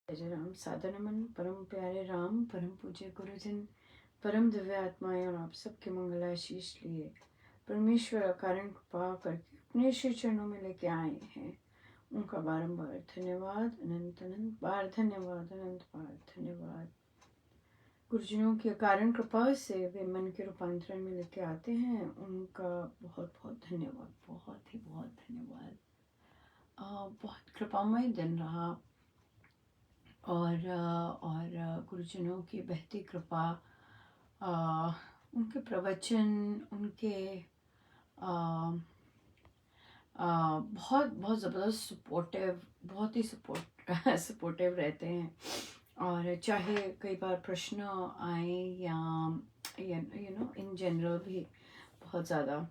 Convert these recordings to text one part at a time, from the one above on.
जय राम। सादर नमन परम प्यारे राम, परम पूज्य गुरुजन, परम दिव्य आत्माएं और आप सबके मंगलाशीष लिए परमेश्वर कारण कृपा करके अपने श्री चरणों में लेके आए हैं। उनका बारंबार धन्यवाद, अनंत अनंत बार धन्यवाद, अनंत बार धन्यवाद। गुरुजनों की कारण कृपा से वे मन के रूपांतरण में लेके आते हैं, उनका बहुत बहुत धन्यवाद, बहुत ही बहुत धन्यवाद। बहुत कृपामय दिन रहा और गुरुजनों की बहती कृपा, उनके प्रवचन, उनके बहुत बहुत ज़बरदस्त सपोर्टिव, बहुत ही सपोर्टिव रहते हैं। और चाहे कई बार प्रश्न आए या इन जनरल भी बहुत ज़्यादा।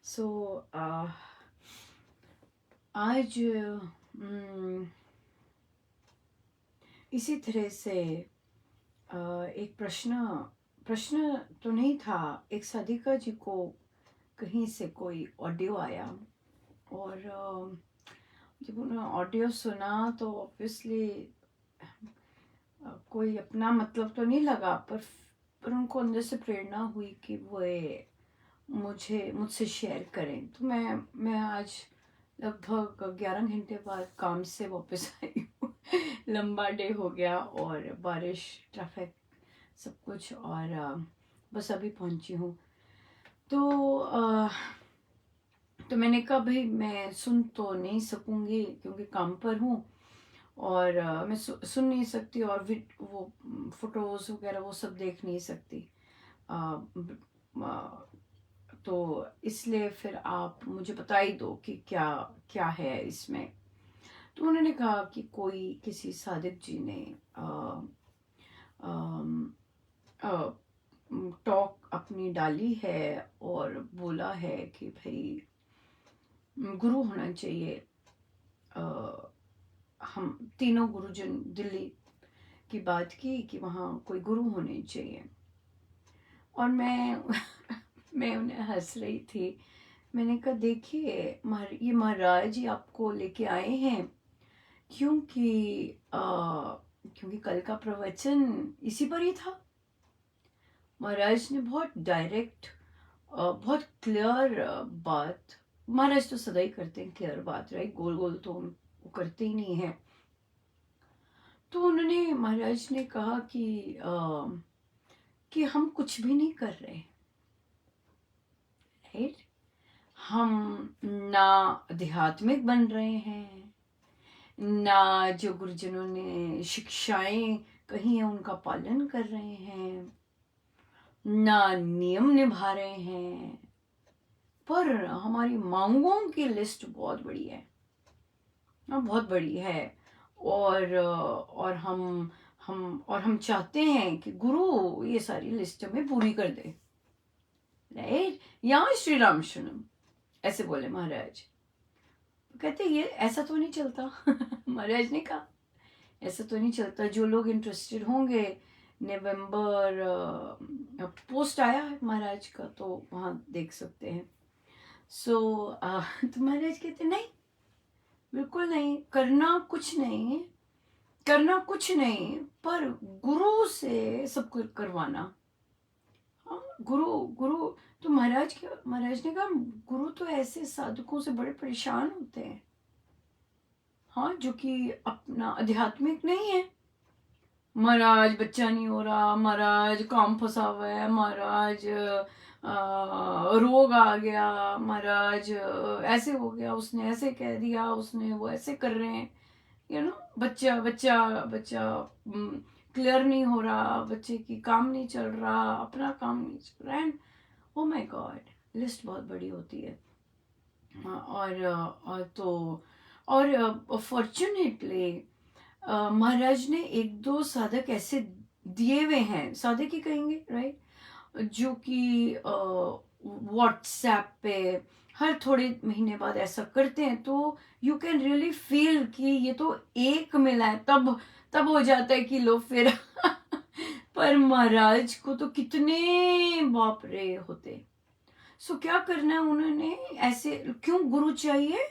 सो आज इसी तरह से एक प्रश्न तो नहीं था। एक साधिका जी को कहीं से कोई ऑडियो आया और जब उन्होंने ऑडियो सुना तो ऑब्वियसली कोई अपना मतलब तो नहीं लगा, पर उनको अंदर से प्रेरणा हुई कि वो मुझसे शेयर करें। तो मैं आज लगभग 11 घंटे बाद काम से वापस आई हूँ। लंबा डे हो गया और बारिश, ट्रैफिक, सब कुछ, और बस अभी पहुंची हूँ। तो मैंने कहा भाई मैं सुन तो नहीं सकूंगी क्योंकि काम पर हूँ, और मैं सुन नहीं सकती, और वो फोटोज वगैरह वो सब देख नहीं सकती। तो इसलिए फिर आप मुझे बता ही दो कि क्या क्या है इसमें। तो उन्होंने कहा कि कोई किसी सादिक जी ने टॉक अपनी डाली है और बोला है कि भाई गुरु होना चाहिए। हम तीनों गुरुजन दिल्ली की बात की कि वहाँ कोई गुरु होने चाहिए, और मैं मैं उन्हें हंस रही थी। मैंने कहा देखिए ये महाराज जी आपको लेके आए हैं क्योंकि कल का प्रवचन इसी पर ही था। महाराज ने बहुत डायरेक्ट, बहुत क्लियर बात, महाराज तो सदा ही करते हैं क्लियर बात, राइट, गोल गोल तो वो करते ही नहीं है। तो उन्होंने, महाराज ने कहा कि हम कुछ भी नहीं कर रहे, राइट। हम ना आध्यात्मिक बन रहे हैं, ना जो गुरुजनों ने शिक्षाएं कही है उनका पालन कर रहे हैं, ना नियम निभा रहे हैं, पर हमारी मांगों की लिस्ट बहुत बड़ी है, बहुत बड़ी है। और हम चाहते हैं कि गुरु ये सारी लिस्ट में पूरी कर दे, राइट। यहाँ श्री राम शरणम ऐसे बोले महाराज। कहते ये ऐसा तो नहीं चलता। महाराज ने कहा ऐसा तो नहीं चलता। जो लोग इंटरेस्टेड होंगे, नवंबर पोस्ट आया है महाराज का, तो वहाँ देख सकते हैं। तो महाराज कहते नहीं, बिल्कुल नहीं, करना कुछ नहीं, पर गुरु से सब कुछ करवाना। हाँ, गुरु गुरु तो महाराज ने कहा गुरु तो ऐसे साधकों से बड़े परेशान होते हैं, हाँ, जो कि अपना आध्यात्मिक नहीं है। महाराज बच्चा नहीं हो रहा, महाराज काम फंसा हुआ है, महाराज रोग आ गया, महाराज ऐसे हो गया, उसने ऐसे कह दिया, उसने वो ऐसे कर रहे हैं, बच्चा बच्चा बच्चा क्लियर नहीं हो रहा, बच्चे की काम नहीं चल रहा, अपना काम नहीं चल रहा, and oh my God, list बहुत बड़ी होती है। और फॉर्चुनेटली महाराज ने एक दो साधक ऐसे दिए हुए हैं, साधक ही कहेंगे, राइट, जो कि व्हाट्सएप पे हर थोड़े महीने बाद ऐसा करते हैं, तो यू कैन रियली फील कि ये तो एक मिला है, तब हो जाता है कि लो फिर। पर महाराज को तो कितने बाप रे होते। सो क्या करना है उन्होंने, ऐसे क्यों गुरु चाहिए,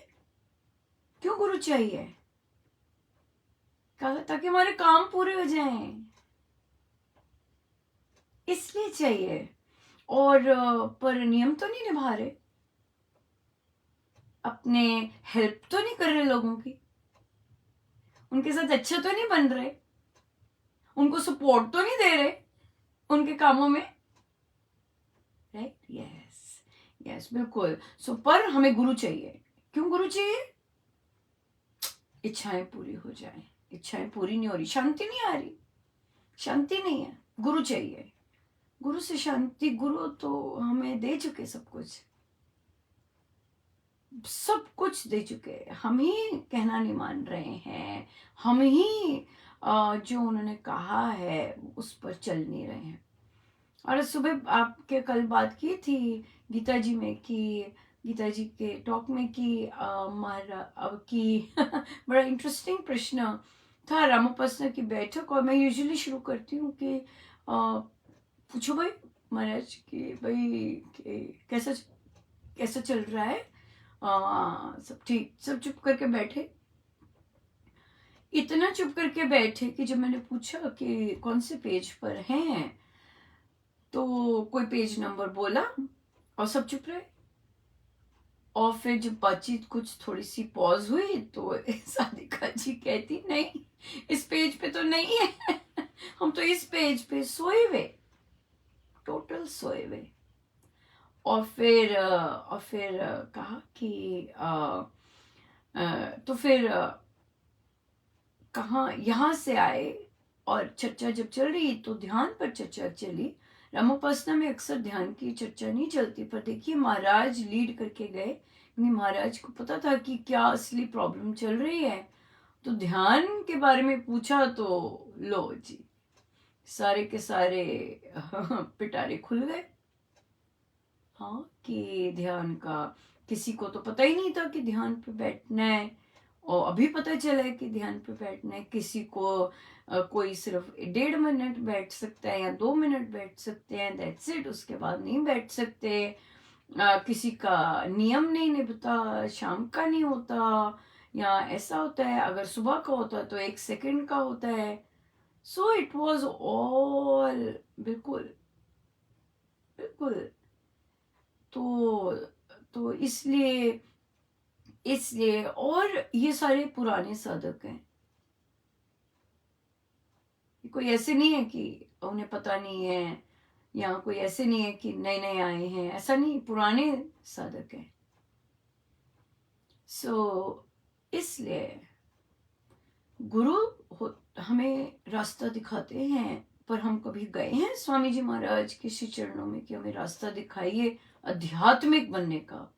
ताकि हमारे काम पूरे हो जाएं, इसलिए चाहिए। और पर नियम तो नहीं निभा रहे, अपने हेल्प तो नहीं कर रहे लोगों की, उनके साथ अच्छा तो नहीं बन रहे, उनको सपोर्ट तो नहीं दे रहे उनके कामों में, राइट? यस, यस, बिल्कुल। सो पर हमें गुरु चाहिए। क्यों गुरु चाहिए? इच्छाएं पूरी हो जाए। इच्छाएं पूरी नहीं हो रही, शांति नहीं आ रही, शांति नहीं है, गुरु चाहिए। गुरु से शांति, गुरु तो हमें दे चुके सब कुछ, सब कुछ दे चुके, हम ही कहना नहीं मान रहे हैं, हम ही जो उन्होंने कहा है उस पर चल नहीं रहे हैं। और सुबह आपके कल बात की थी गीता जी में कि गीता जी के टॉक में कि अब की बड़ा इंटरेस्टिंग प्रश्न था रामोपासना की बैठक। और मैं यूजुअली शुरू करती हूँ कि पूछो भाई महाराज कि भाई कैसा कैसा चल रहा है, सब ठीक? सब चुप करके बैठे, इतना चुप करके बैठे कि जब मैंने पूछा कि कौन से पेज पर हैं तो कोई पेज नंबर बोला और सब चुप रहे। और फिर जब बातचीत कुछ थोड़ी सी पॉज हुई तो साधिका जी कहती नहीं, इस पेज पे तो नहीं है हम तो इस पेज पे सोए हुए, टोटल सोए हुए। और फिर कहा कि तो फिर कहाँ यहाँ से आए। और चर्चा जब चल रही तो ध्यान पर चर्चा चली। रामोपासना में अक्सर ध्यान की चर्चा नहीं चलती, पर देखिए महाराज लीड करके गए, क्योंकि महाराज को पता था कि क्या असली प्रॉब्लम चल रही है। तो ध्यान के बारे में पूछा तो लो जी, सारे के सारे पिटारे खुल गए। हाँ, कि ध्यान का किसी को तो पता ही नहीं था कि ध्यान पे बैठना है, और अभी पता चला है कि ध्यान पे बैठना है। किसी को कोई सिर्फ 1.5 मिनट बैठ सकता है या 2 मिनट बैठ सकते हैं, दैट्स इट, उसके बाद नहीं बैठ सकते। किसी का नियम नहीं निभता, शाम का नहीं होता, या ऐसा होता है अगर सुबह का होता तो 1 सेकंड का होता है। सो इट वॉज ऑल बिल्कुल बिल्कुल। तो इसलिए इसलिए और ये सारे पुराने साधक हैं, कोई ऐसे नहीं है कि उन्हें पता नहीं है, या कोई ऐसे नहीं है कि नए नए आए हैं, ऐसा नहीं, पुराने साधक हैं। सो इसलिए गुरु हमें रास्ता दिखाते हैं, पर हम कभी गए हैं स्वामी जी महाराज के श्री चरणों में कि हमें रास्ता दिखाइए आध्यात्मिक बनने का?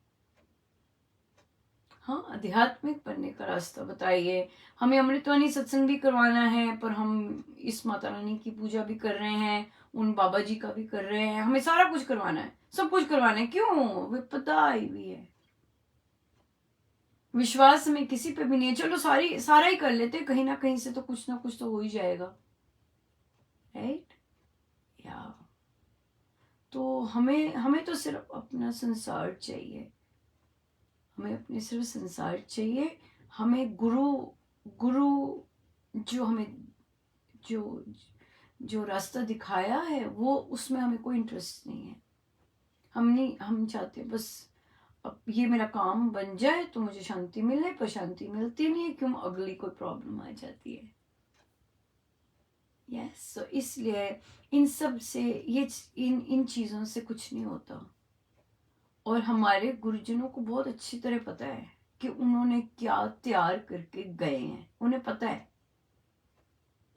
हाँ, आध्यात्मिक बनने का रास्ता बताइए। हमें अमृतवाणी सत्संग भी करवाना है, पर हम इस माता रानी की पूजा भी कर रहे हैं, उन बाबा जी का भी कर रहे हैं, हमें सारा कुछ करवाना है, सब कुछ करवाना है। क्यों? विपदा आई हुई है, विश्वास में किसी पे भी नहीं है। चलो सारा ही कर लेते, कहीं ना कहीं से तो कुछ ना कुछ तो हो ही जाएगा, राइट? या तो हमें हमें तो सिर्फ अपना संसार चाहिए, हमें अपने सिर्फ संसार चाहिए। हमें गुरु गुरु जो हमें जो जो रास्ता दिखाया है वो, उसमें हमें कोई इंटरेस्ट नहीं है। हम चाहते बस अब ये मेरा काम बन जाए तो मुझे शांति मिले, पर शांति मिलती नहीं है, क्यों? अगली कोई प्रॉब्लम आ जाती है। यस, सो इसलिए इन सब से ये इन चीज़ों से कुछ नहीं होता। और हमारे गुरुजनों को बहुत अच्छी तरह पता है कि उन्होंने क्या तैयार करके गए हैं, उन्हें पता है,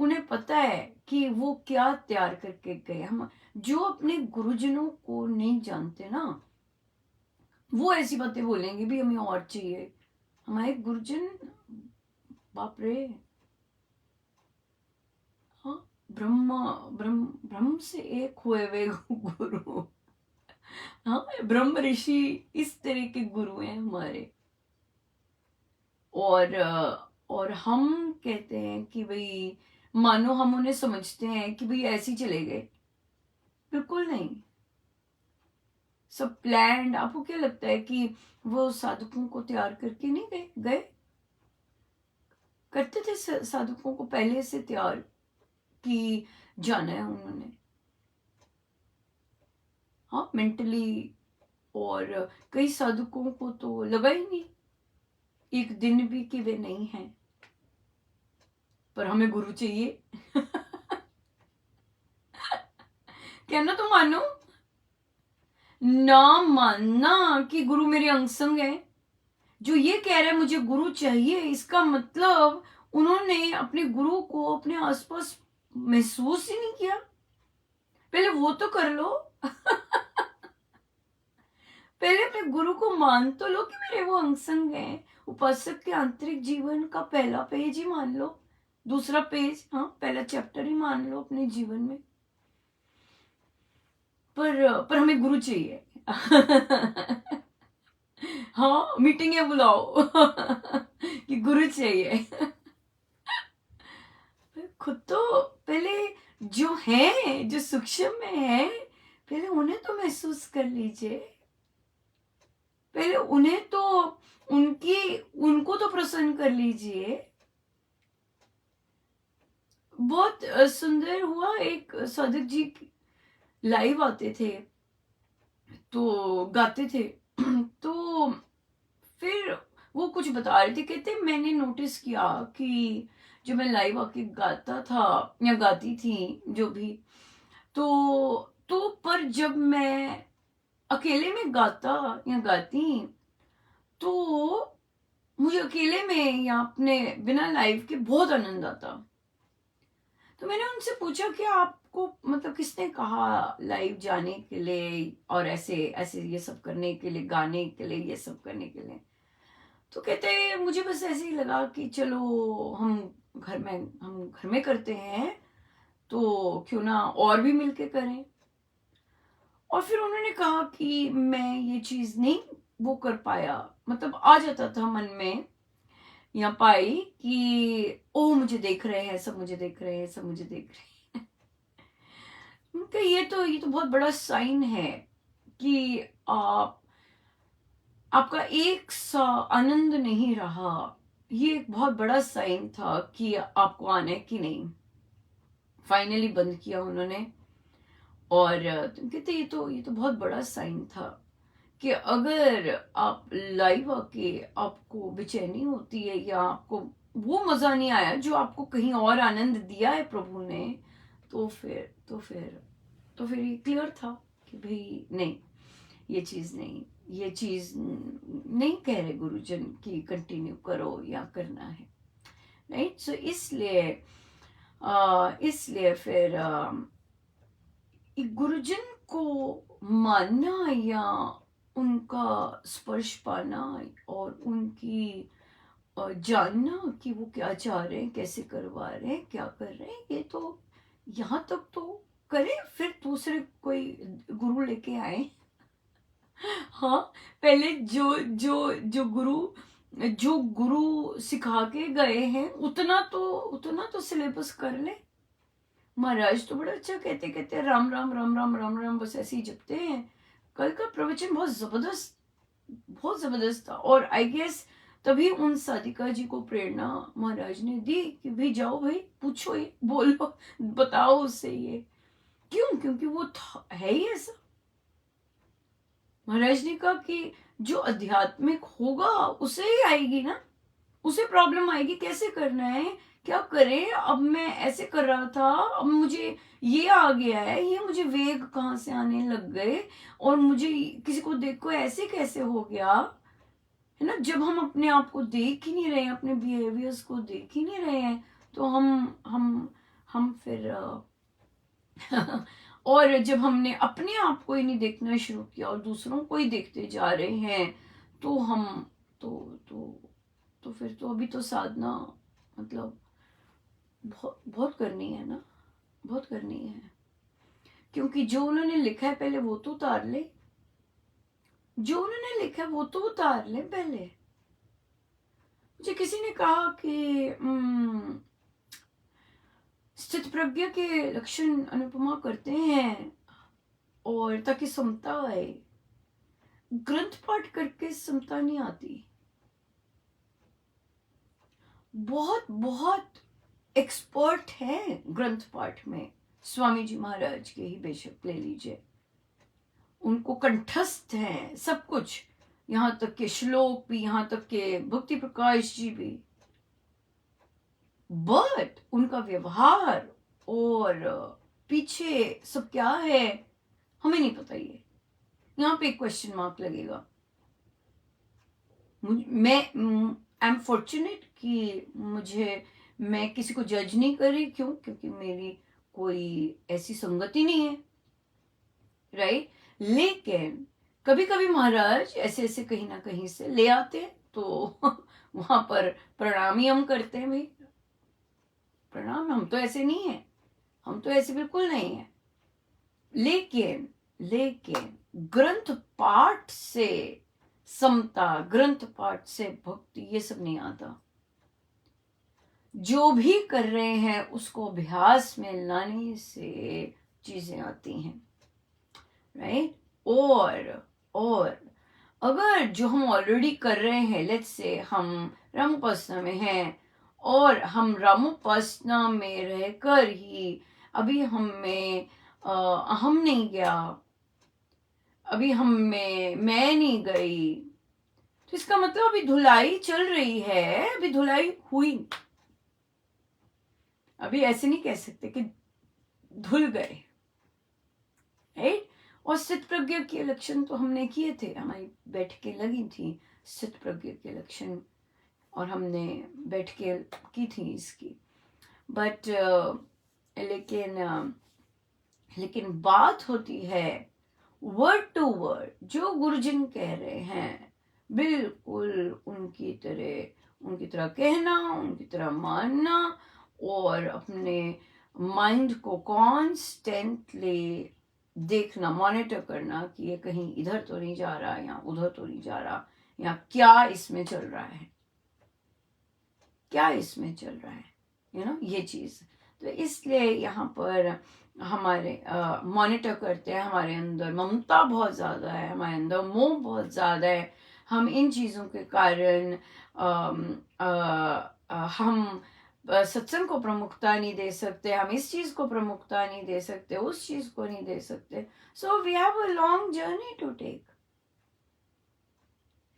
उन्हें पता है कि वो क्या तैयार करके गए। हम जो अपने गुरुजनों को नहीं जानते ना, वो ऐसी बातें बोलेंगे भी हमें और चाहिए। हमारे गुरुजन, बाप रे, हाँ, ब्रह्मा ब्रह्म ब्रह्म से एक हुए हुए गुरु, हाँ, ब्रह्म ऋषि, इस तरह के गुरु हैं हमारे। और हम कहते हैं कि भाई, मानो हम उन्हें समझते हैं कि भाई ऐसे ही चले गए। बिल्कुल नहीं, सब प्लान्ड। आपको क्या लगता है कि वो साधकों को तैयार करके नहीं गए? करते थे साधकों को पहले से तैयार कि जाना है उन्होंने, हाँ, मेंटली। और कई साधकों को तो लगा ही नहीं एक दिन भी कि वे नहीं हैं, पर हमें गुरु चाहिए। कहना तो मानो, ना मानना कि गुरु मेरे अंग संग है। जो ये कह रहा है मुझे गुरु चाहिए, इसका मतलब उन्होंने अपने गुरु को अपने आसपास महसूस ही नहीं किया। पहले वो तो कर लो। पहले अपने गुरु को मान तो लो कि मेरे वो अंग संग है। उपासक के आंतरिक जीवन का पहला पेज ही मान लो, दूसरा पेज, हाँ, पहला चैप्टर ही मान लो अपने जीवन में। पर हमें गुरु चाहिए। हाँ, मीटिंग है, बुलाओ। कि गुरु चाहिए। खुद तो पहले जो है, जो सूक्ष्म में है, पहले उन्हें तो महसूस कर लीजिए। पहले उन्हें तो उनको तो प्रसन्न कर लीजिए। बहुत सुंदर हुआ, एक साधक जी लाइव आते थे तो गाते थे। तो फिर वो कुछ बता रहे थे, कहते मैंने नोटिस किया कि जो मैं लाइव आके गाता था या गाती थी जो भी, तो पर जब मैं अकेले में गाता या गाती तो मुझे अकेले में या अपने बिना लाइव के बहुत आनंद आता। तो मैंने उनसे पूछा कि आपको मतलब किसने कहा लाइव जाने के लिए और ऐसे ऐसे ये सब करने के लिए, गाने के लिए, ये सब करने के लिए। तो कहते मुझे बस ऐसे ही लगा कि चलो हम घर में करते हैं तो क्यों ना और भी मिलके करें। और फिर उन्होंने कहा कि मैं ये चीज नहीं वो कर पाया, मतलब आ जाता था मन में या पाई कि ओ मुझे देख रहे हैं सब, मुझे देख रहे हैं सब, मुझे देख रहे हैं। उनका ये तो बहुत बड़ा साइन है कि आपका एक सा आनंद नहीं रहा। ये एक बहुत बड़ा साइन था कि आपको आना है कि नहीं। फाइनली बंद किया उन्होंने। और कहते ये तो बहुत बड़ा साइन था कि अगर आप लाइव आके आपको बेचैनी होती है या आपको वो मजा नहीं आया जो आपको कहीं और आनंद दिया है प्रभु ने, तो फिर ये क्लियर था कि भाई नहीं, ये चीज नहीं, ये चीज नहीं कह रहे गुरुजन कि कंटिन्यू करो या करना है, राइट। सो इसलिए फिर एक गुरुजन को मानना या उनका स्पर्श पाना और उनकी जानना कि वो क्या चाह रहे हैं, कैसे करवा रहे हैं, क्या कर रहे हैं, ये तो यहाँ तक तो करें, फिर दूसरे कोई गुरु लेके आए। हाँ, पहले जो गुरु सिखा के गए हैं उतना तो सिलेबस कर ले। महाराज तो बड़ा अच्छा कहते कहते राम राम राम राम राम राम बस ऐसे ही जपते हैं। कल का प्रवचन बहुत जबरदस्त था। और आई गेस तभी उन साधिका जी को प्रेरणा महाराज ने दी कि भाई जाओ भाई पूछो, ये बोलो, बताओ उससे ये क्यों, क्योंकि वो है ही ऐसा। महाराज ने कहा कि जो आध्यात्मिक होगा उसे ही आएगी ना, उसे प्रॉब्लम आएगी कैसे करना है, क्या करें। अब मैं ऐसे कर रहा था, अब मुझे ये आ गया है, ये मुझे वेग कहाँ से आने लग गए, और मुझे किसी को देखो ऐसे कैसे हो गया, है ना। जब हम अपने आप को देख ही नहीं रहे हैं, अपने बिहेवियर्स को देख ही नहीं रहे हैं, तो हम फिर और जब हमने अपने आप को ही नहीं देखना शुरू किया और दूसरों को ही देखते जा रहे हैं, तो हम तो तो फिर तो अभी तो साधना मतलब बहुत बहुत करनी है ना, बहुत करनी है। क्योंकि जो उन्होंने लिखा है पहले वो तो उतार ले, जो उन्होंने लिखा है वो तो उतार ले पहले। मुझे किसी ने कहा कि स्थित प्रज्ञा के लक्षण अनुपमा करते हैं और ताकि समता आए। ग्रंथ पाठ करके समता नहीं आती, बहुत बहुत एक्सपर्ट हैं ग्रंथ पाठ में। स्वामी जी महाराज के ही बेशक ले लीजिए, उनको कंठस्थ है सब कुछ, यहाँ तक के श्लोक भी, यहाँ तक के भक्ति प्रकाश जी भी, बट उनका व्यवहार और पीछे सब क्या है हमें नहीं पता। ये यहाँ पे एक क्वेश्चन मार्क लगेगा। मैं आई एम फॉर्चुनेट कि मैं किसी को जज नहीं कर रही, क्यों? क्योंकि मेरी कोई ऐसी संगति नहीं है, राइट? लेकिन कभी कभी महाराज ऐसे ऐसे कहीं ना कहीं से ले आते हैं, तो वहां पर प्रणाम ही हम करते हैं। भाई प्रणाम, हम तो ऐसे नहीं है, हम तो ऐसे बिल्कुल नहीं है। लेकिन ग्रंथ पाठ से समता, ग्रंथ पाठ से भक्ति, ये सब नहीं आता। जो भी कर रहे हैं उसको अभ्यास में लाने से चीजें आती हैं, राइट? और अगर जो हम ऑलरेडी कर रहे हैं, लेट्स से हम रामोपासना में हैं और हम रामोपासना में रहकर ही अभी हमें हम नहीं गया, अभी हमें मैं नहीं गई, तो इसका मतलब अभी धुलाई चल रही है, अभी धुलाई हुई। अभी ऐसे नहीं कह सकते कि धुल गए, राइट? और स्थित प्रज्ञ के लक्षण तो हमने किए थे, हमारी बैठकें लगी थी स्थित प्रज्ञ के लक्षण, और हमने बैठकें की थी इसकी। बट लेकिन बात होती है वर्ड टू वर्ड, जो गुरुजन कह रहे हैं बिल्कुल उनकी तरह कहना, उनकी तरह मानना, और अपने माइंड को कॉन्स्टेंटली देखना, मॉनिटर करना कि ये कहीं इधर तो नहीं जा रहा या उधर तो नहीं जा रहा, या क्या इसमें चल रहा है, क्या इसमें चल रहा है, ये चीज। तो इसलिए यहाँ पर हमारे मॉनिटर करते हैं, हमारे अंदर ममता बहुत ज्यादा है, हमारे अंदर मोह बहुत ज्यादा है। हम इन चीजों के कारण हम सत्संग को प्रमुखता नहीं दे सकते, हम इस चीज को प्रमुखता नहीं दे सकते, उस चीज को नहीं दे सकते। So we have a long journey to take,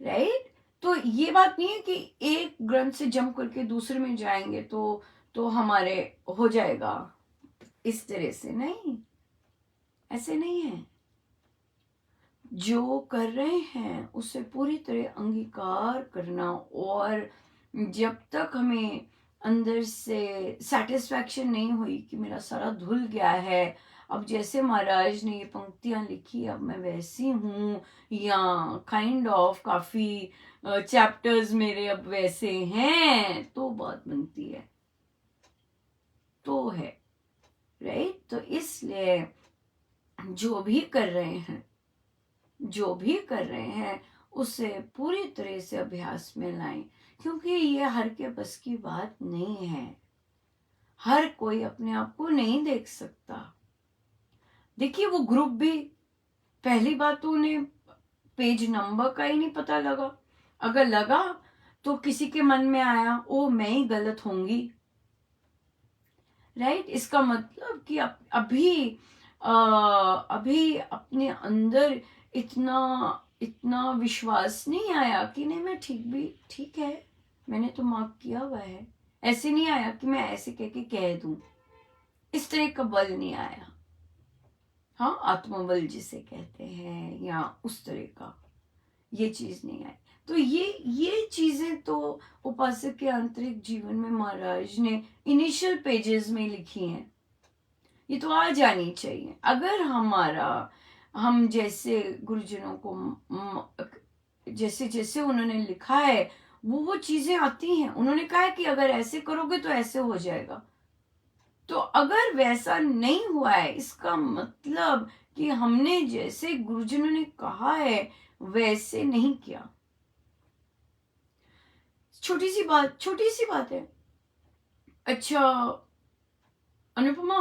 right? तो ये बात नहीं है कि एक ग्रंथ से जंप करके दूसरे में जाएंगे तो हमारे हो जाएगा, इस तरह से नहीं, ऐसे नहीं है। जो कर रहे हैं उससे पूरी तरह अंगीकार करना, और जब तक हमें अंदर से सेटिस्फैक्शन नहीं हुई कि मेरा सारा धुल गया है, अब जैसे महाराज ने ये पंक्तियां लिखी अब मैं वैसी हूं, या काइंड ऑफ काफी चैप्टर्स मेरे अब वैसे हैं, तो बात बनती है, तो है, राइट? तो इसलिए जो भी कर रहे हैं उसे पूरी तरह से अभ्यास में लाएं, क्योंकि ये हर के बस की बात नहीं है। हर कोई अपने आप को नहीं देख सकता। देखिए वो ग्रुप भी, पहली बात तो उन्हें पेज नंबर का ही नहीं पता लगा, अगर लगा तो किसी के मन में आया ओ मैं ही गलत होंगी, राइट? इसका मतलब कि अभी अपने अंदर इतना विश्वास नहीं आया कि नहीं मैं ठीक है, मैंने तो मार्क किया हुआ है। ऐसे नहीं आया कि मैं ऐसे कह दूं, इस तरह का बल नहीं आया। हाँ, आत्मबल जिसे कहते हैं, या उस तरह का ये चीज नहीं आई। तो ये चीजें तो उपासक के आंतरिक जीवन में महाराज ने इनिशियल पेजेस में लिखी हैं, ये तो आ जानी चाहिए। अगर हम जैसे गुरुजनों को जैसे जैसे उन्होंने लिखा है वो चीजें आती हैं। उन्होंने कहा है कि अगर ऐसे करोगे तो ऐसे हो जाएगा, तो अगर वैसा नहीं हुआ है इसका मतलब कि हमने जैसे गुरुजनों ने कहा है वैसे नहीं किया। छोटी सी बात है। अच्छा अनुपमा,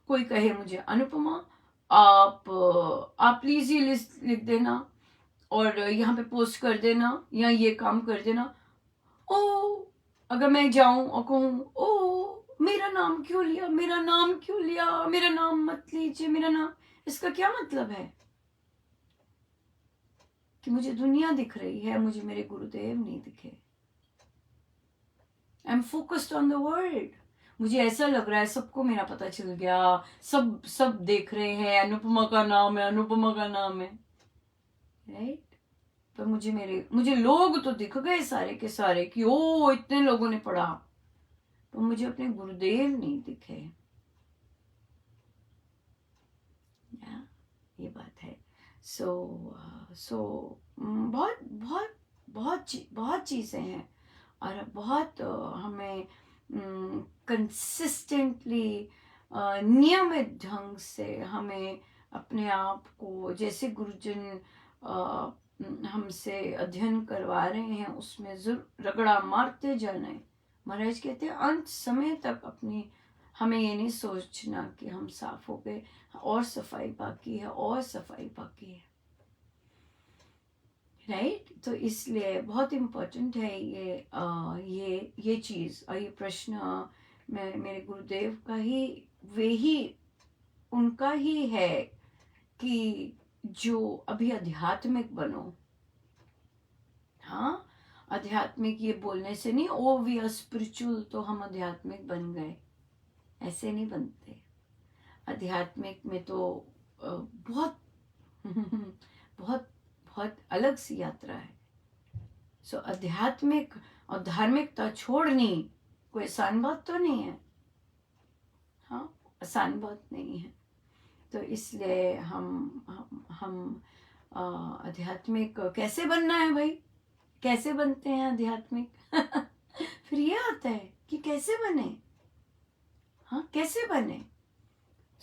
कोई कहे मुझे अनुपमा आप प्लीज ये लिस्ट लिख देना और यहाँ पे पोस्ट कर देना या ये काम कर देना। ओ, अगर मैं जाऊं और कहूं ओ मेरा नाम क्यों लिया, मेरा नाम क्यों लिया, मेरा नाम मत लीजिए, मेरा नाम, इसका क्या मतलब है? कि मुझे दुनिया दिख रही है, मुझे मेरे गुरुदेव नहीं दिखे। I am focused on the world. मुझे ऐसा लग रहा है सबको मेरा पता चल गया, सब सब देख रहे हैं, अनुपमा का नाम है, अनुपमा का नाम है, राइट? पर मुझे लोग तो दिख गए सारे के सारे कि ओ इतने लोगों ने पढ़ा, पर मुझे अपने गुरुदेव नहीं दिखे। ये बात है। सो बहुत बहुत बहुत चीज़ें हैं, और बहुत हमें कंसिस्टेंटली नियमित ढंग से हमें अपने आप को, जैसे गुरुजन हमसे अध्ययन करवा रहे हैं, उसमें जरूर रगड़ा मारते जाना है। महाराज कहते हैं अंत समय तक अपनी, हमें ये नहीं सोचना कि हम साफ हो गए, और सफाई बाकी है, और सफाई बाकी है, राइट? तो इसलिए बहुत इम्पोर्टेंट है ये चीज़, और ये प्रश्न मैं मेरे गुरुदेव का ही, वे ही, उनका ही है कि जो अभी आध्यात्मिक बनो। हाँ, आध्यात्मिक ये बोलने से नहीं, ओ वी आर स्पिरिचुअल तो हम आध्यात्मिक बन गए, ऐसे नहीं बनते। आध्यात्मिक में तो बहुत बहुत बहुत अलग सी यात्रा है। सो आध्यात्मिक और धार्मिकता छोड़नी कोई आसान बात तो नहीं है। हाँ, आसान बात नहीं है। तो इसलिए हम आध्यात्मिक कैसे बनना है भाई, कैसे बनते हैं आध्यात्मिक? फिर ये आता है कि कैसे बने। हाँ, कैसे बने?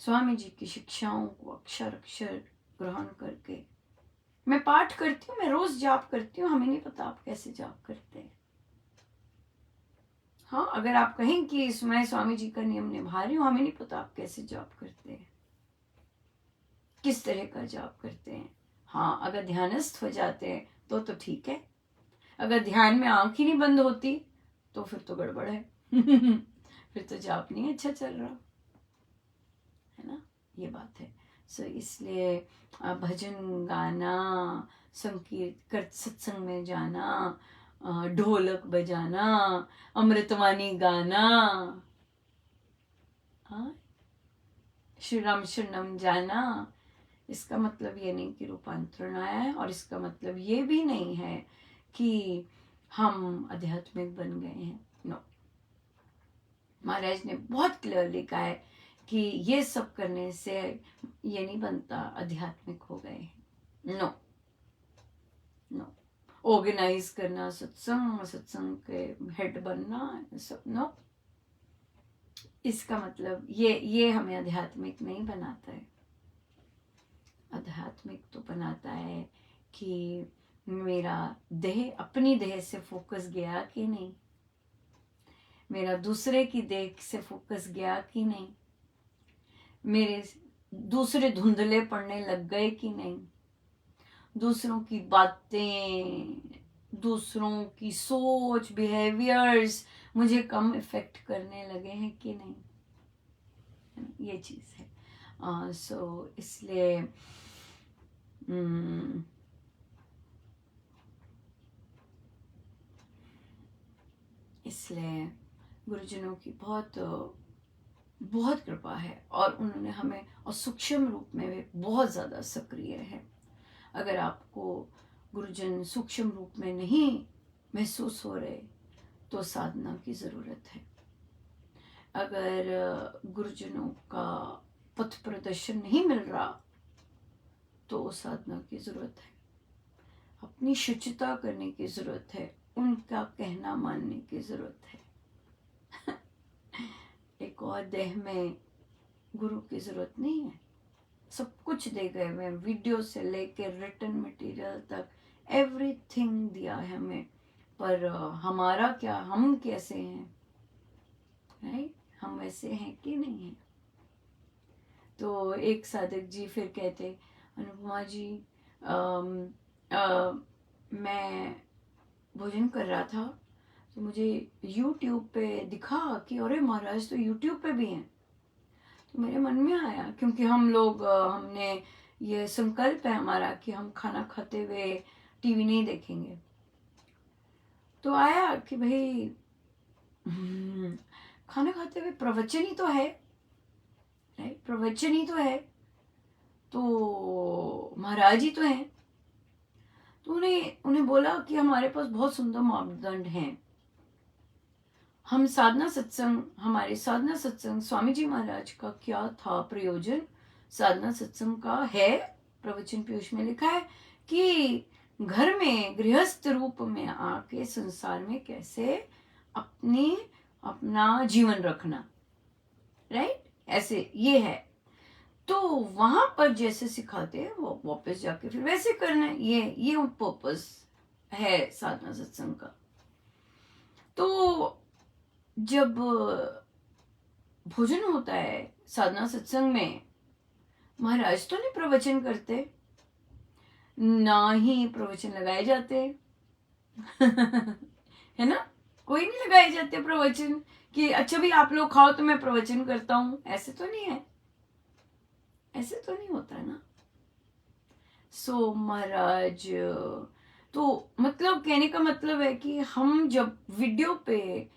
स्वामी जी की शिक्षाओं को अक्षर अक्षर ग्रहण करके। मैं पाठ करती हूँ, मैं रोज जाप करती हूँ, हमें नहीं पता आप कैसे जाप करते हैं। हाँ, अगर आप कहें कि मैं स्वामी जी का नियम निभा रही हूँ, हमें नहीं पता आप कैसे जाप करते हैं, किस तरह का जाप करते हैं। हाँ, अगर ध्यानस्थ हो जाते हैं तो ठीक है। अगर ध्यान में आंख ही नहीं बंद होती तो फिर तो गड़बड़ है। फिर तो जाप नहीं अच्छा चल रहा है ना, ये बात है। सो इसलिए भजन गाना, संकीर्त कर, सत्संग में जाना, ढोलक बजाना, अमृतवाणी गाना, श्री राम शरणम जाना, इसका मतलब ये नहीं कि रूपांतरण आया है, और इसका मतलब ये भी नहीं है कि हम आध्यात्मिक बन गए हैं। नो, महाराज ने बहुत क्लियरली कहा है कि ये सब करने से ये नहीं बनता आध्यात्मिक हो गए। नो नो, ऑर्गेनाइज करना सत्संग, सत्संग के हेड बनना, सब नो, इसका मतलब ये हमें आध्यात्मिक नहीं बनाता है। आध्यात्मिक तो बनाता है कि मेरा देह, अपनी देह से फोकस गया कि नहीं, मेरा दूसरे की देह से फोकस गया कि नहीं, मेरे दूसरे धुंधले पड़ने लग गए कि नहीं, दूसरों की बातें, दूसरों की सोच, बिहेवियर्स मुझे कम इफेक्ट करने लगे हैं कि नहीं, ये चीज है। सो इसलिए इसलिए गुरुजनों की बहुत बहुत कृपा है, और उन्होंने हमें, और सूक्ष्म रूप में भी बहुत ज़्यादा सक्रिय है। अगर आपको गुरुजन सूक्ष्म रूप में नहीं महसूस हो रहे तो साधना की ज़रूरत है। अगर गुरुजनों का पथ प्रदर्शन नहीं मिल रहा तो साधना की ज़रूरत है। अपनी शुचिता करने की ज़रूरत है, उनका कहना मानने की ज़रूरत है। एक और देह में गुरु की ज़रूरत नहीं है, सब कुछ दे गए हुए, वीडियो से लेके रिटन मटेरियल तक एवरीथिंग दिया है हमें, पर हमारा क्या, हम कैसे हैं, राइट? हम वैसे हैं कि नहीं है? तो एक साधक जी फिर कहते, अनुपमा जी मैं भोजन कर रहा था तो मुझे यूट्यूब पे दिखा कि अरे महाराज तो यूट्यूब पे भी हैं। तो मेरे मन में आया, क्योंकि हम लोग हमने ये संकल्प है हमारा कि हम खाना खाते हुए टीवी नहीं देखेंगे। तो आया कि भाई खाना खाते हुए प्रवचन ही तो है, राइट, प्रवचन ही तो है, तो महाराज ही तो हैं। तो उन्हें उन्हें बोला कि हमारे पास बहुत सुंदर मापदंड हैं। हम साधना सत्संग, हमारे साधना सत्संग स्वामी जी महाराज का क्या था प्रयोजन साधना सत्संग का है, प्रवचन पीयूष में लिखा है कि घर में गृहस्थ रूप में आके संसार में कैसे अपना जीवन रखना, राइट, ऐसे ये है। तो वहां पर जैसे सिखाते हैं वो वापस जाके फिर वैसे करना है, ये पर्पस है साधना सत्संग का। तो जब भोजन होता है साधना सत्संग में, महाराज तो नहीं प्रवचन करते, ना ही प्रवचन लगाए जाते है ना, कोई नहीं लगाए जाते प्रवचन कि अच्छा भी आप लोग खाओ तो मैं प्रवचन करता हूं, ऐसे तो नहीं है, ऐसे तो नहीं होता है ना। सो महाराज, तो मतलब कहने का मतलब है कि हम जब वीडियो पे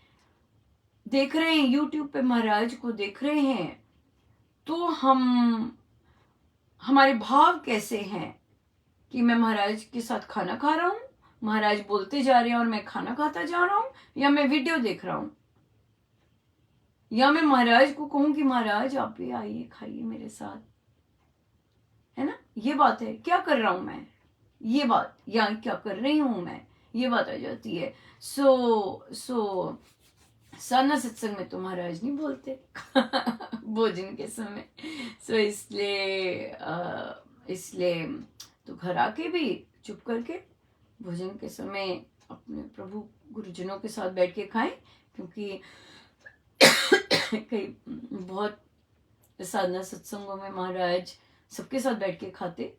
देख रहे हैं, यूट्यूब पे महाराज को देख रहे हैं, तो हमारे भाव कैसे हैं कि मैं महाराज के साथ खाना खा रहा हूं, महाराज बोलते जा रहे हैं और मैं खाना खाता जा रहा हूं, या मैं वीडियो देख रहा हूं, या मैं महाराज को कहूं कि महाराज आप भी आइए खाइए मेरे साथ, है ना। ये बात है, क्या कर रहा हूं मैं, ये बात, या क्या कर रही हूं मैं, ये बात आ जाती है। सो साधना सत्संग में तो महाराज नहीं बोलते भोजन के समय। सो इसलिए तो घर आके भी चुप करके भोजन के समय अपने प्रभु गुरुजनों के साथ बैठ के खाएं, क्योंकि कई बहुत साधना सत्संगों में महाराज सबके साथ बैठ के खाते,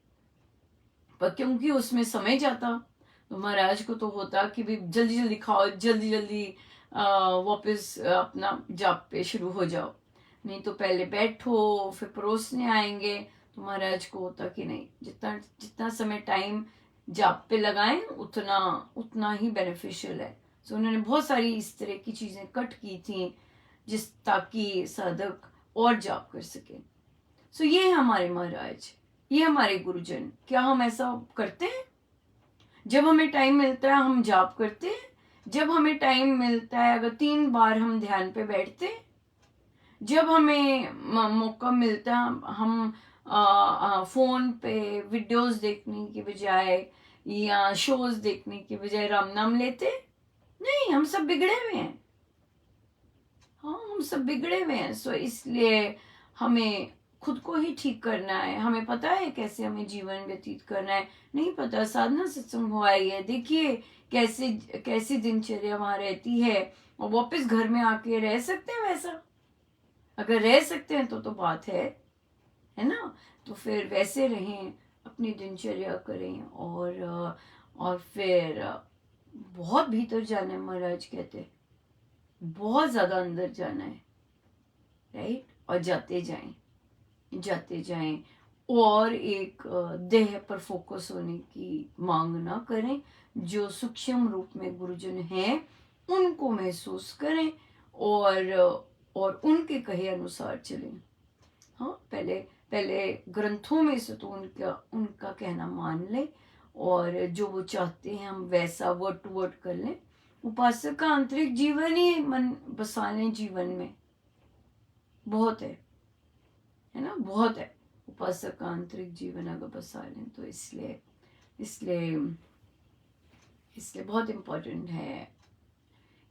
पर क्योंकि उसमें समय जाता तो महाराज को तो होता कि भी जल्दी जल्दी खाओ, जल्दी जल्दी वापस अपना जाप पे शुरू हो जाओ, नहीं तो पहले बैठो फिर परोसने आएंगे। तो महाराज को होता कि नहीं, जितना जितना समय टाइम जाप पे लगाएं उतना उतना ही बेनिफिशियल है। तो उन्होंने बहुत सारी इस तरह की चीजें कट की थी जिस ताकि साधक और जाप कर सके। सो ये है हमारे महाराज, ये हमारे गुरुजन। क्या हम ऐसा करते हैं? जब हमें टाइम मिलता है हम जाप करते हैं, जब हमें टाइम मिलता है अगर 3 बार हम ध्यान पे बैठते हैं, जब हमें मौका मिलता है हम फोन पे वीडियोस देखने की बजाय या शोज देखने की बजाय राम नाम लेते? नहीं, हम सब बिगड़े हुए हैं। हाँ, हम सब बिगड़े हुए हैं। सो इसलिए हमें खुद को ही ठीक करना है। हमें पता है कैसे हमें जीवन व्यतीत करना है, नहीं पता, साधना सत्संग हुआ है, देखिए कैसे कैसी दिनचर्या वहां रहती है, और वापस घर में आके रह सकते हैं वैसा? अगर रह सकते हैं तो बात है ना। तो फिर वैसे रहें, अपनी दिनचर्या करें, और फिर बहुत भीतर जाना है, महाराज कहते हैं बहुत ज्यादा अंदर जाना है, राइट, और जाते जाएं और एक देह पर फोकस होने की मांग ना करें। जो सूक्ष्म रूप में गुरुजन हैं उनको महसूस करें और उनके कहे अनुसार चलें। हाँ, पहले पहले ग्रंथों में से तो उनका कहना मान लें, और जो वो चाहते हैं हम वैसा वर्ड टू वर्ड कर लें। उपासक का आंतरिक जीवन ही मन बसा लें जीवन में, बहुत है ना, बहुत है। उपासक का आंतरिक जीवन अगर बसा लें तो इसलिए इसलिए इसलिए बहुत इम्पोर्टेंट है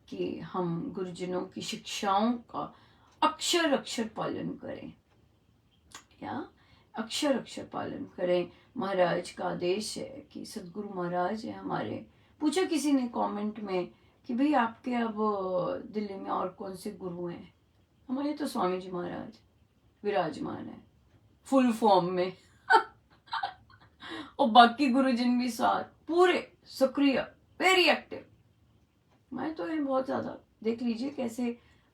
कि हम गुरुजनों की शिक्षाओं का अक्षर अक्षर पालन करें, या अक्षर अक्षर पालन करें। महाराज का आदेश है कि सदगुरु महाराज है हमारे। पूछा किसी ने कमेंट में कि भाई आपके अब दिल्ली में और कौन से गुरु हैं? हमारे तो स्वामी जी महाराज विराजमान है फुल फॉर्म में और बाकी गुरुजन भी साथ पूरे सक्रिय, वेरी एक्टिव, हमारे तो है बहुत ज़्यादा। देख लीजिए कैसे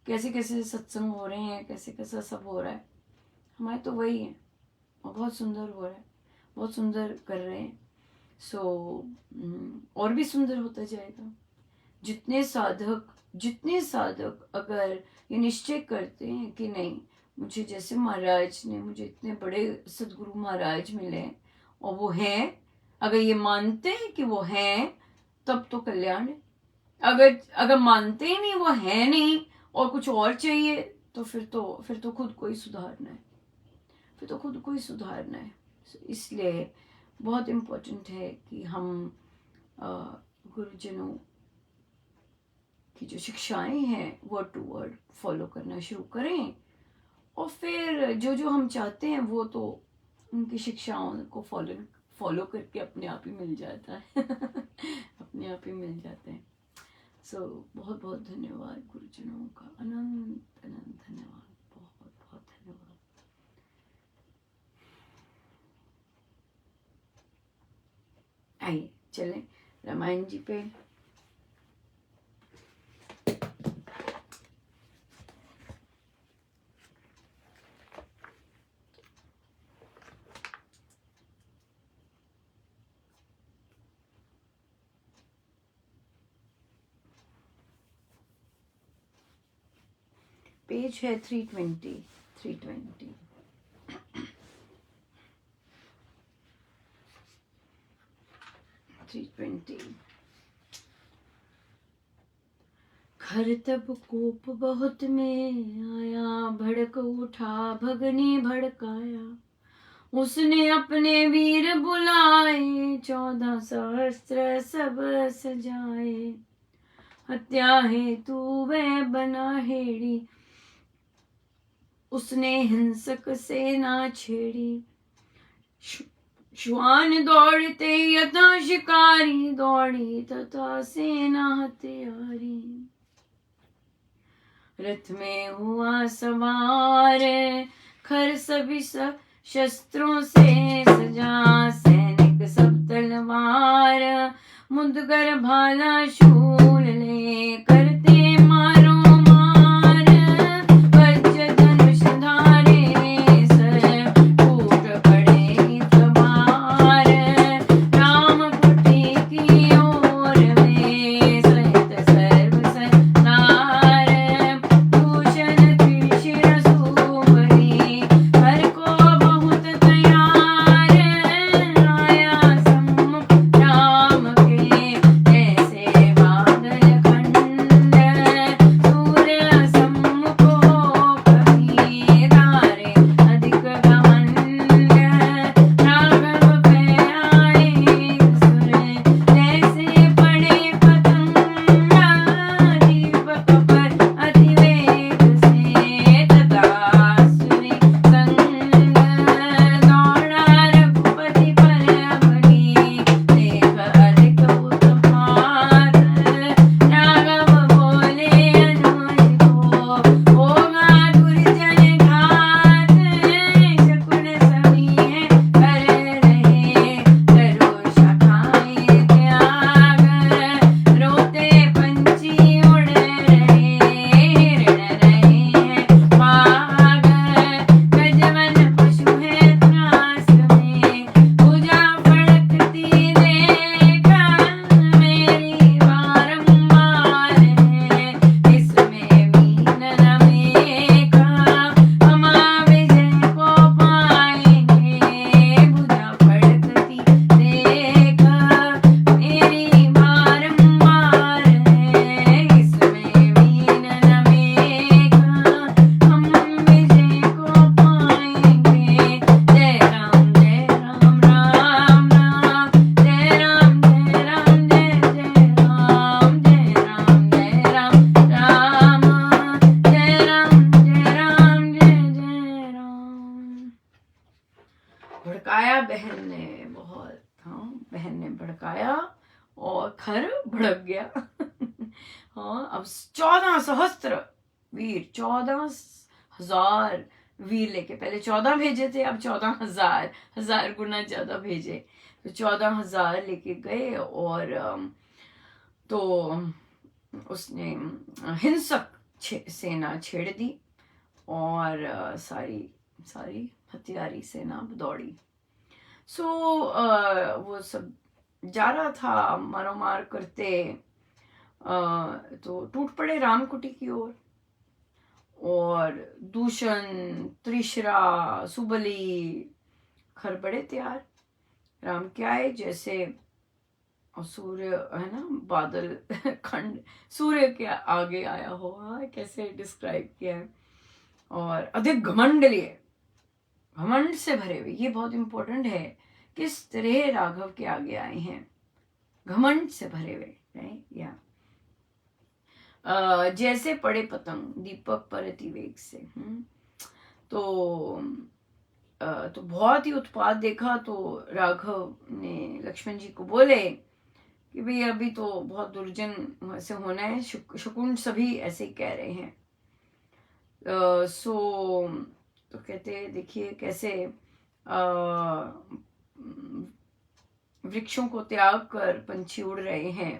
कैसे कैसे सत्संग हो रहे हैं, कैसे कैसा सब हो रहा है। हमारे तो वही है और बहुत सुंदर हो रहा है, बहुत सुंदर कर रहे हैं। सो और भी सुंदर होता जाएगा। जितने साधक अगर ये निश्चय करते हैं कि नहीं, मुझे जैसे महाराज ने, मुझे इतने बड़े सदगुरु महाराज मिले और वो हैं, अगर ये मानते हैं कि वो हैं, तब तो कल्याण है। अगर अगर मानते ही नहीं, वो है नहीं और कुछ और चाहिए, तो फिर तो खुद को ही सुधारना है, फिर तो खुद को ही सुधारना है। इसलिए बहुत इम्पोर्टेंट है कि हम गुरुजनों की जो शिक्षाएं हैं वर्ड टू वर्ड फॉलो करना शुरू करें, और फिर जो जो हम चाहते हैं वो तो उनकी शिक्षाओं को फॉलो करके अपने आप ही मिल जाता है अपने आप ही मिल जाते हैं। सो बहुत बहुत धन्यवाद गुरुजनों का, अनंत अनंत धन्यवाद, बहुत बहुत धन्यवाद। आइए चलें रामायण जी पे। पेज है 320। 320। खर तब कोप बहुत में आया, भड़क उठा भगनी भड़काया। उसने अपने वीर बुलाए, 14 सहस्त्र सब सजाए। हत्या हेतु वह बना हेड़ी, उसने हिंसक सेना छेड़ी। श्वान दौड़ते यथा शिकारी, दौड़ी तथा सेना हथियारी। रथ में हुआ सवार, खर सभी शस्त्रों से सजा। सैनिक सब तलवार, मुदगर भाला शूल ले, करते मारो मार। वज्र धनुष धारे, सर फूट पड़े सवार। राम कुटी की ओर में, सहित सर्व सरदार। भूषण त्रिशिर सुंदरी, हर को बहुत तैयार। आया सम्मुख राम के, ऐसे बादल खंड। सूर्य सम्मुख हो कभी, तारे अधिक घमंड। राघव पे आए सुर, जैसे पड़े पतंग। दीपक पर अतिवेग से, तथा सुरी संग। दौड़ा रघुपति पर बड़ी, देख अधिक उत्पात। राघव बोले अनुज को, होगा दुर्जन घात। शकुन सभी है कर रहे, करो शाखाएं त्याग। रोते पंछी उड़ रहे, ऋण रहे हैं भाग। गजवन पशु है त्रास में, भुजा फड़कती देखा। मेरी बारंबार है, इसमें मीन रमेगा। हम विजय को पाएंगे, भुजा फड़कती देखा। मेरी बारंबार है, इसमें मीन रमेगा। हम विजय को पाएंगे। जय राम राम राम, जय राम जय राम, जय राम जय राम, जय राम राम, जय राम जय राम, जय राम। भड़काया बहन ने बहुत, हाँ बहन ने भड़काया और खर भड़क गया हाँ, अब 14 सहस्त्र वीर, 14,000 वीर लेके, पहले 14 भेजे थे, अब 14,000, 1000 गुना ज्यादा भेजे, तो 14,000 लेके गए। और तो उसने हिंसक सेना छेड़ दी और सारी सारी हथियारी सेना दौड़ी। सो वो सब जा रहा था मारोमार करते, तो टूट पड़े रामकुटी की ओर। और दूषण, त्रिशरा, सुबली खरबड़े तैयार। राम क्या है, जैसे और सूर्य है ना, बादल खंड सूर्य के आगे आया हो, हाँ, कैसे डिस्क्राइब किया है। और अधिक घमंड लिए, घमंड से भरे हुए, ये बहुत इंपॉर्टेंट है, किस तरह राघव के आगे आए हैं, घमंड से भरे हुए, राइट, या जैसे पड़े पतंग दीपक पर अतिवेग से। तो तो बहुत ही उत्पात देखा, तो राघव ने लक्ष्मण जी को बोले कि भाई अभी तो बहुत दुर्जन से होना है, शकुन सभी ऐसे ही कह रहे हैं। सो तो कहते देखिए कैसे वृक्षों को त्याग कर पंछी उड़ रहे हैं,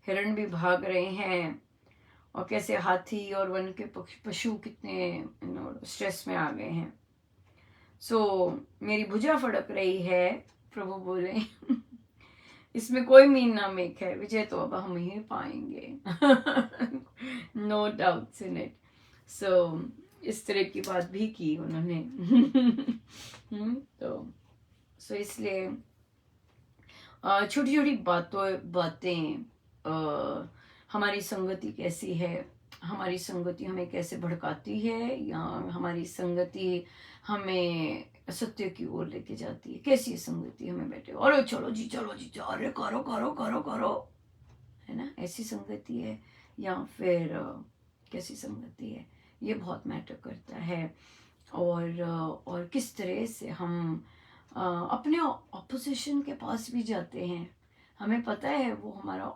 हिरण भी भाग रहे हैं, और कैसे हाथी और वन के पशु कितने स्ट्रेस में आ गए हैं। सो मेरी भुजा फड़क रही है, प्रभु बोले इसमें कोई मीन ना मेक है, विजय तो अब हम ही पाएंगे नो डाउट्स इन इट। सो इस तरह की बात भी की उन्होंने तो सो इसलिए छोटी छोटी बातें हमारी संगति कैसी है, हमारी संगति हमें कैसे भड़काती है, या हमारी संगति हमें सत्य की ओर लेके जाती है। कैसी संगति हमें बैठे अरे चलो जी अरे करो करो करो करो, है ना, ऐसी संगति है, या फिर कैसी संगति है, ये बहुत मैटर करता है। और किस तरह से हम अपने ऑपोजिशन के पास भी जाते हैं, हमें पता है वो हमारा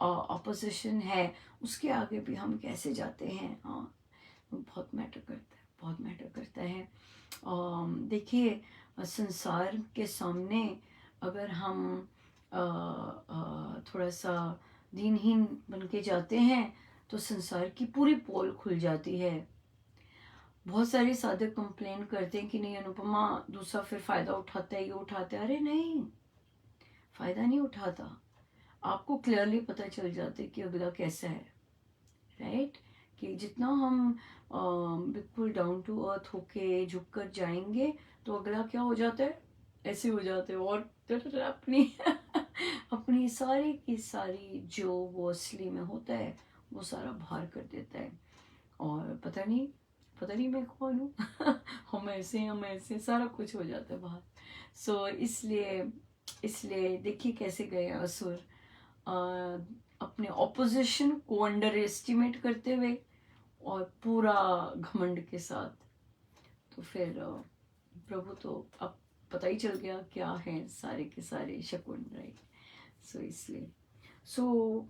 ऑपोजिशन है, उसके आगे भी हम कैसे जाते हैं, बहुत मैटर करता है, बहुत मैटर करता है। देखिए संसार के सामने अगर हम थोड़ा सा दीनहीन बन के जाते हैं तो संसार की पूरी पोल खुल जाती है। बहुत सारे साधक कंप्लेन करते हैं कि नहीं अनुपमा, दूसरा फिर फायदा उठाता है, ये उठाता है। अरे नहीं, फायदा नहीं उठाता, आपको क्लियरली पता चल जाता है कि अगला कैसा है, राइट। कि जितना हम बिल्कुल डाउन टू अर्थ होके झुक कर जाएंगे तो अगला क्या हो जाता है, ऐसे हो जाते हैं, और अपनी अपनी सारी की सारी जो वो असली में होता है वो सारा बाहर कर देता है, और पता नहीं मैं कौन हूँ हम ऐसे सारा कुछ हो जाता है बाहर। सो इसलिए देखिए कैसे गए असुर अपने ऑपोजिशन को अंडर एस्टिमेट करते हुए और पूरा घमंड के साथ। तो फिर प्रभु तो अब पता ही चल गया क्या है सारे के सारे शकुन, राइट। सो इसलिए सो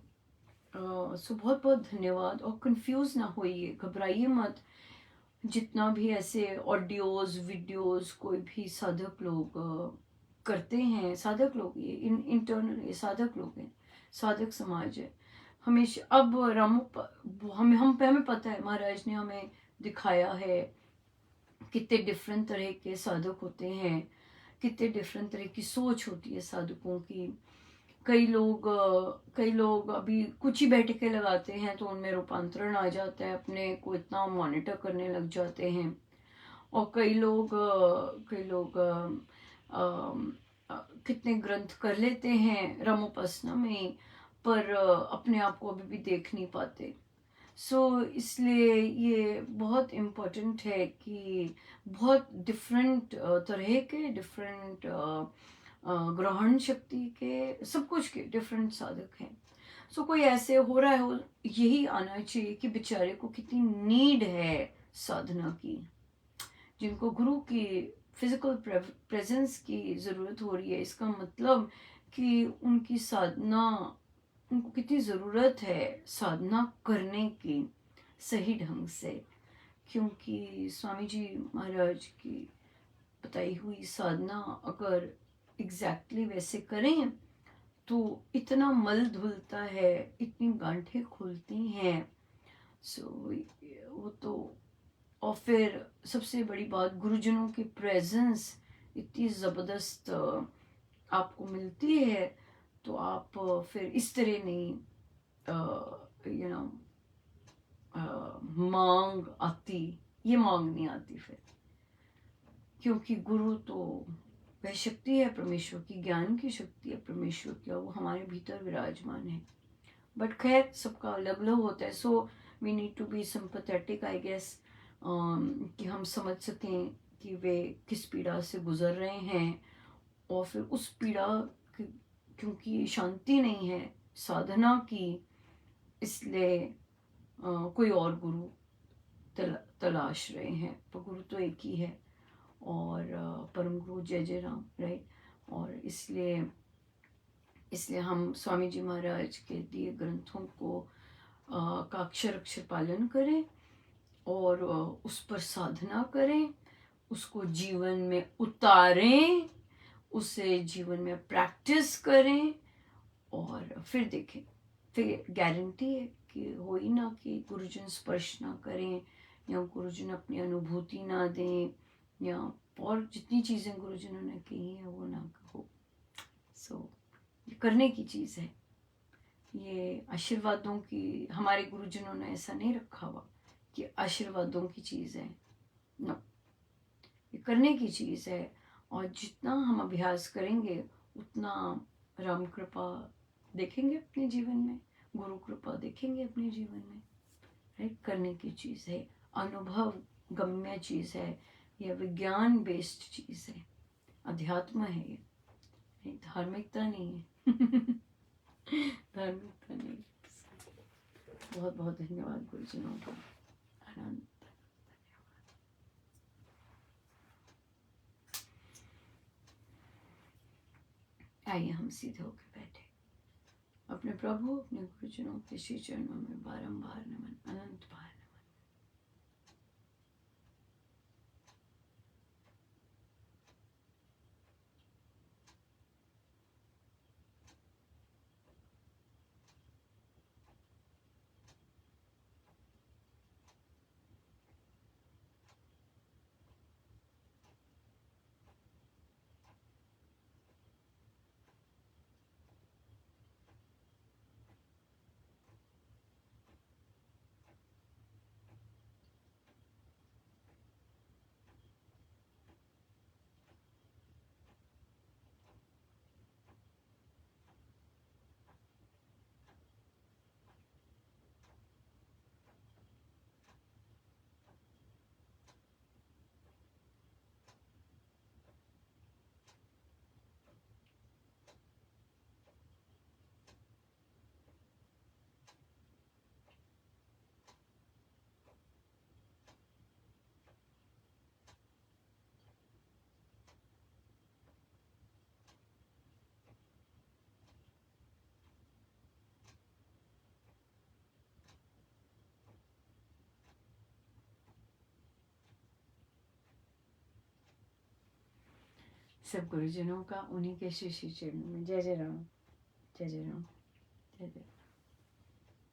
बहुत बहुत धन्यवाद, और कंफ्यूज ना होइए, घबराइए मत। जितना भी ऐसे ऑडियोज वीडियोस कोई भी साधक लोग करते हैं, साधक लोग ये इंटरनल ये साधक लोग हैं, साधक समाज है हमेशा। अब हमें पता है, महाराज ने हमें दिखाया है कितने डिफरेंट तरह के साधक होते हैं, कितने डिफरेंट तरह की सोच होती है साधकों की। कई लोग अभी कुछ ही बैठके लगाते हैं तो उनमें रूपांतरण आ जाता है, अपने को इतना मॉनिटर करने लग जाते हैं। और कई लोग कितने ग्रंथ कर लेते हैं रमोपासना में, पर अपने आप को अभी भी देख नहीं पाते। इसलिए ये बहुत इम्पोर्टेंट है कि बहुत डिफरेंट तरह के डिफरेंट ग्रहण शक्ति के सब कुछ के डिफरेंट साधक हैं। कोई ऐसे हो रहा है, यही आना चाहिए कि बेचारे को कितनी नीड है साधना की, जिनको गुरु की फिजिकल प्रेजेंस की ज़रूरत हो रही है। इसका मतलब कि उनकी साधना, उनको कितनी ज़रूरत है साधना करने की सही ढंग से, क्योंकि स्वामी जी महाराज की बताई हुई साधना अगर एग्जैक्टली वैसे करें तो इतना मल धुलता है, इतनी गांठें खुलती हैं। सो वो तो, और फिर सबसे बड़ी बात, गुरुजनों की प्रेजेंस इतनी ज़बरदस्त आपको मिलती है, तो आप फिर इस तरह नहीं, यू नो, मांग आती, ये मांग नहीं आती फिर, क्योंकि गुरु तो वह शक्ति है परमेश्वर की, ज्ञान की शक्ति है परमेश्वर की, और वो हमारे भीतर विराजमान है। बट खैर सबका अलग अलग होता है, so we need to be sympathetic I guess, कि हम समझ सकें कि वे किस पीड़ा से गुजर रहे हैं, और फिर उस पीड़ा क्योंकि शांति नहीं है साधना की, इसलिए कोई और गुरु तलाश रहे हैं, पर गुरु तो एक ही है, और परम गुरु जय जय राम, राइट। और इसलिए इसलिए हम स्वामी जी महाराज के दिए ग्रंथों को का अक्षर अक्षर पालन करें, और उस पर साधना करें, उसको जीवन में उतारें, उसे जीवन में प्रैक्टिस करें, और फिर देखें, फिर गारंटी है कि हो ही ना कि गुरुजन स्पर्श ना करें, या गुरुजन अपनी अनुभूति ना दें, या और जितनी चीज़ें गुरुजनों ने कही है वो ना हो। सो ये करने की चीज़ है, ये आशीर्वादों की, हमारे गुरुजनों ने ऐसा नहीं रखा हुआ कि आशीर्वादों की चीज़ है, नो, ये करने की चीज़ है। और जितना हम अभ्यास करेंगे उतना राम कृपा देखेंगे अपने जीवन में, गुरु कृपा देखेंगे अपने जीवन में, राइट। करने की चीज़ है, अनुभव गम्य चीज़ है, यह विज्ञान बेस्ड चीज़ है, अध्यात्म है ये, धार्मिकता नहीं है। धार्मिकता नहीं। बहुत बहुत धन्यवाद गुरुजनों का, आनंद। आइए हम सीधे होकर बैठे, अपने प्रभु अपने गुरुजनों के श्री चरणों में बारंबार नमन, अनंत बार। सब गुरुजनों का उन्हीं के श्री श्री चरणों में जय जय राम, जय जय राम, जय जय राम।